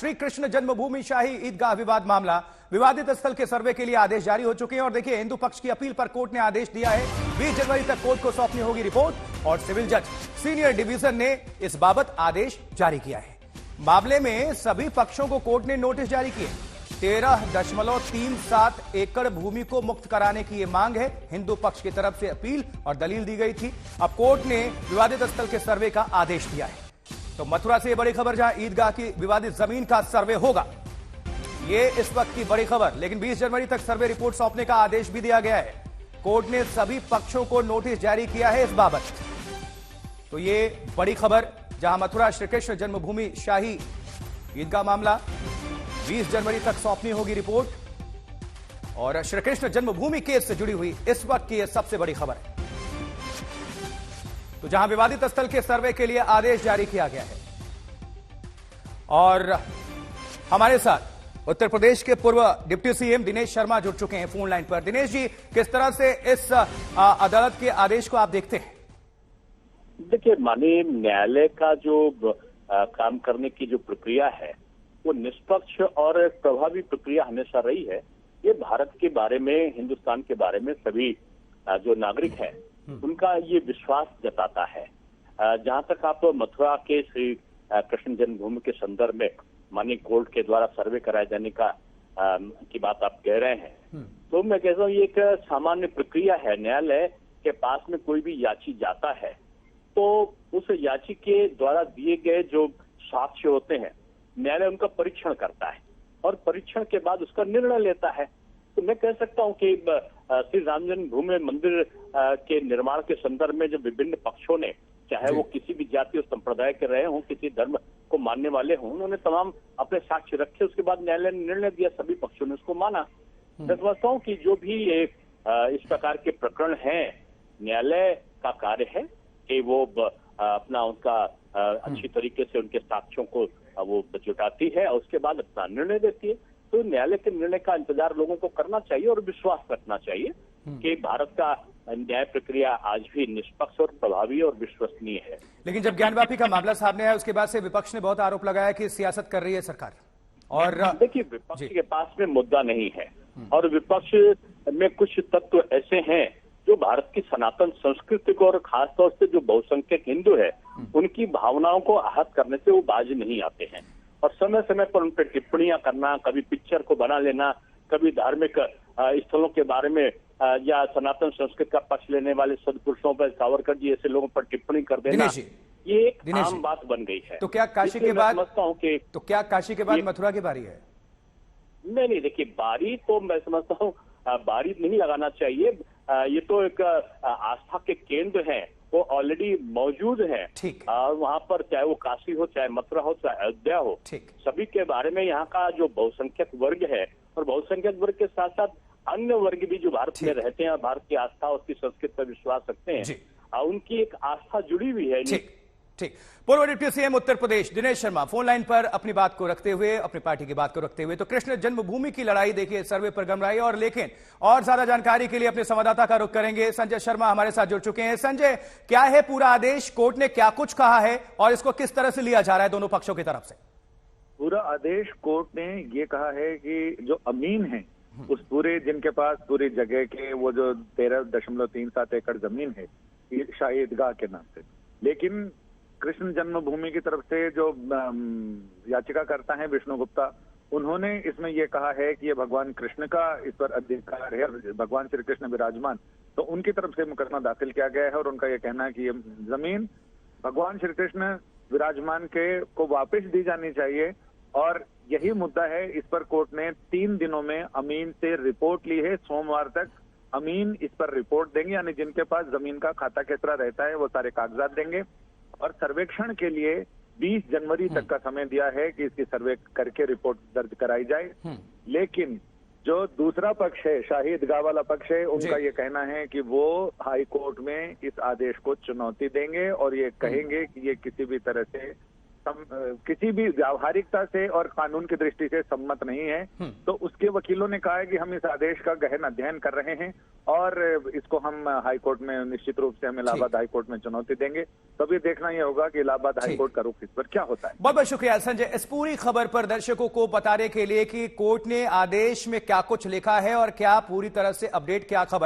श्री कृष्ण जन्मभूमि शाही ईदगाह विवाद मामला, विवादित स्थल के सर्वे के लिए आदेश जारी हो चुके हैं। और देखिए, हिंदू पक्ष की अपील पर कोर्ट ने आदेश दिया है, 20 जनवरी तक कोर्ट को सौंपनी होगी रिपोर्ट। और सिविल जज सीनियर डिवीजन ने इस बाबत आदेश जारी किया है। मामले में सभी पक्षों को कोर्ट ने नोटिस जारी किए। 13.37 एकड़ भूमि को मुक्त कराने की यह मांग है। हिंदू पक्ष की तरफ से अपील और दलील दी गई थी। अब कोर्ट ने विवादित स्थल के सर्वे का आदेश दिया है। तो मथुरा से बड़ी खबर, जहां ईदगाह की विवादित जमीन का सर्वे होगा, ये इस वक्त की बड़ी खबर। लेकिन 20 जनवरी तक सर्वे रिपोर्ट सौंपने का आदेश भी दिया गया है। कोर्ट ने सभी पक्षों को नोटिस जारी किया है इस बाबत। तो ये बड़ी खबर, जहां मथुरा श्रीकृष्ण जन्मभूमि शाही ईदगाह मामला, 20 जनवरी तक सौंपनी होगी रिपोर्ट। और श्रीकृष्ण जन्मभूमि केस से जुड़ी हुई इस वक्त की यह सबसे बड़ी खबर है। तो जहां विवादित स्थल के सर्वे के लिए आदेश जारी किया गया है। और हमारे साथ उत्तर प्रदेश के पूर्व डिप्टी सीएम दिनेश शर्मा जुड़ चुके हैं फोन लाइन पर। दिनेश जी, किस तरह से इस अदालत के आदेश को आप देखते हैं? देखिए, माननीय न्यायालय का जो काम करने की जो प्रक्रिया है, वो निष्पक्ष और प्रभावी प्रक्रिया हमेशा रही है। ये भारत के बारे में, हिंदुस्तान के बारे में सभी जो नागरिक हैं उनका ये विश्वास जताता है। जहां तक आप मथुरा के श्री कृष्ण जन्मभूमि के संदर्भ में माननीय कोर्ट के द्वारा सर्वे कराए जाने का की बात आप कह रहे हैं, तो मैं कहता हूँ ये एक सामान्य प्रक्रिया है। न्यायालय के पास में कोई भी याची जाता है तो उस याची के द्वारा दिए गए जो साक्ष्य होते हैं, न्यायालय उनका परीक्षण करता है और परीक्षण के बाद उसका निर्णय लेता है। तो मैं कह सकता हूं कि श्री राम जन्मभूमि मंदिर के निर्माण के संदर्भ में जो विभिन्न पक्षों ने, चाहे वो किसी भी जाति और संप्रदाय के रहे हों, किसी धर्म को मानने वाले हों, उन्होंने तमाम अपने साक्ष्य रखे। उसके बाद न्यायालय ने निर्णय दिया, सभी पक्षों ने उसको माना। मैं समझता हूँ कि जो भी इस प्रकार के प्रकरण हैं, न्यायालय का कार्य है कि वो अपना उनका अच्छी तरीके से उनके साक्ष्यों को वो जुटाती है और उसके बाद अपना निर्णय देती है। तो न्यायालय के निर्णय का इंतजार लोगों को करना चाहिए और विश्वास रखना चाहिए कि भारत का न्याय प्रक्रिया आज भी निष्पक्ष और प्रभावी और विश्वसनीय है। लेकिन जब ज्ञानवापी का मामला सामने आया, उसके बाद से विपक्ष ने बहुत आरोप लगाया कि सियासत कर रही है सरकार। और देखिए, विपक्ष के पास में मुद्दा नहीं है और विपक्ष में कुछ तत्व ऐसे हैं जो भारत की सनातन संस्कृति को और खासतौर से जो बहुसंख्यक हिंदू है उनकी भावनाओं को आहत करने से वो बाज नहीं आते हैं। और समय समय पर उन पर टिप्पणियां करना, कभी पिक्चर को बना लेना, कभी धार्मिक स्थलों के बारे में या सनातन संस्कृति का पक्ष लेने वाले सदपुरुषों पर, सावरकर जी ऐसे लोगों पर टिप्पणी कर देना, ये एक आम बात बन गई है। तो क्या काशी के बाद समझता हूँ कि मथुरा की बारी है? नहीं, देखिए, बारी तो मैं समझता हूँ बारी नहीं लगाना चाहिए। ये तो एक आस्था के केंद्र हैं, वो ऑलरेडी मौजूद हैं। और वहाँ पर चाहे वो काशी हो, चाहे मथुरा हो, चाहे अयोध्या हो, सभी के बारे में यहाँ का जो बहुसंख्यक वर्ग है और बहुसंख्यक वर्ग के साथ साथ अन्य वर्ग भी जो भारत में रहते हैं और भारत की आस्था और उसकी संस्कृति पर विश्वास रखते हैं, उनकी एक आस्था जुड़ी हुई है। ठीक। पूर्व deputy CM Uttar Pradesh Dinesh Sharma phone line पर अपनी बात को रखते हुए, अपनी पार्टी की बात को रखते हुए। तो कृष्ण जन्मभूमि की लड़ाई देखिए सर्वे पर गम रही है। और लेकिन और ज्यादा जानकारी के लिए अपने संवाददाता का रुख करेंगे। संजय शर्मा हमारे साथ जुड़ चुके हैं। संजय, क्या है पूरा आदेश? कोर्ट ने क्या कुछ कहा है और इसको किस तरह से लिया जा रहा है दोनों पक्षों की तरफ से? पूरा आदेश कोर्ट ने ये कहा है कि जो अमीन है, उस पूरे, जिनके पास पूरी जगह के वो जो 13.37 एकड़ जमीन है शाही ईदगाह के नाम से, लेकिन कृष्ण जन्मभूमि की तरफ से जो याचिकाकर्ता हैं विष्णु गुप्ता, उन्होंने इसमें यह कहा है कि ये भगवान कृष्ण का इस पर अधिकार है, भगवान श्री कृष्ण विराजमान, तो उनकी तरफ से मुकदमा दाखिल किया गया है। और उनका यह कहना है कि ये जमीन भगवान श्री कृष्ण विराजमान के को वापस दी जानी चाहिए। और यही मुद्दा है। इस पर कोर्ट ने 3 दिनों में अमीन से रिपोर्ट ली है। सोमवार तक अमीन इस पर रिपोर्ट देंगे, यानी जिनके पास जमीन का खाता केसरा रहता है वो सारे कागजात देंगे। और सर्वेक्षण के लिए 20 जनवरी तक का समय दिया है कि इसकी सर्वे करके रिपोर्ट दर्ज कराई जाए। लेकिन जो दूसरा पक्ष है, शाही ईदगाह वाला पक्ष है, उनका ये कहना है कि वो हाई कोर्ट में इस आदेश को चुनौती देंगे और ये कहेंगे कि ये किसी भी तरह से किसी भी व्यावहारिकता से और कानून की दृष्टि से सम्मत नहीं है। तो उसके वकीलों ने कहा है कि हम इस आदेश का गहन अध्ययन कर रहे हैं और इसको हम हाईकोर्ट में निश्चित रूप से हम इलाहाबाद हाईकोर्ट में चुनौती देंगे। तब ये देखना ये होगा कि इलाहाबाद हाईकोर्ट का रुख इस पर क्या होता है। बहुत बहुत शुक्रिया संजय, इस पूरी खबर पर दर्शकों को बताने के लिए कि कोर्ट ने आदेश में क्या कुछ लिखा है और क्या पूरी तरह से अपडेट क्या खबर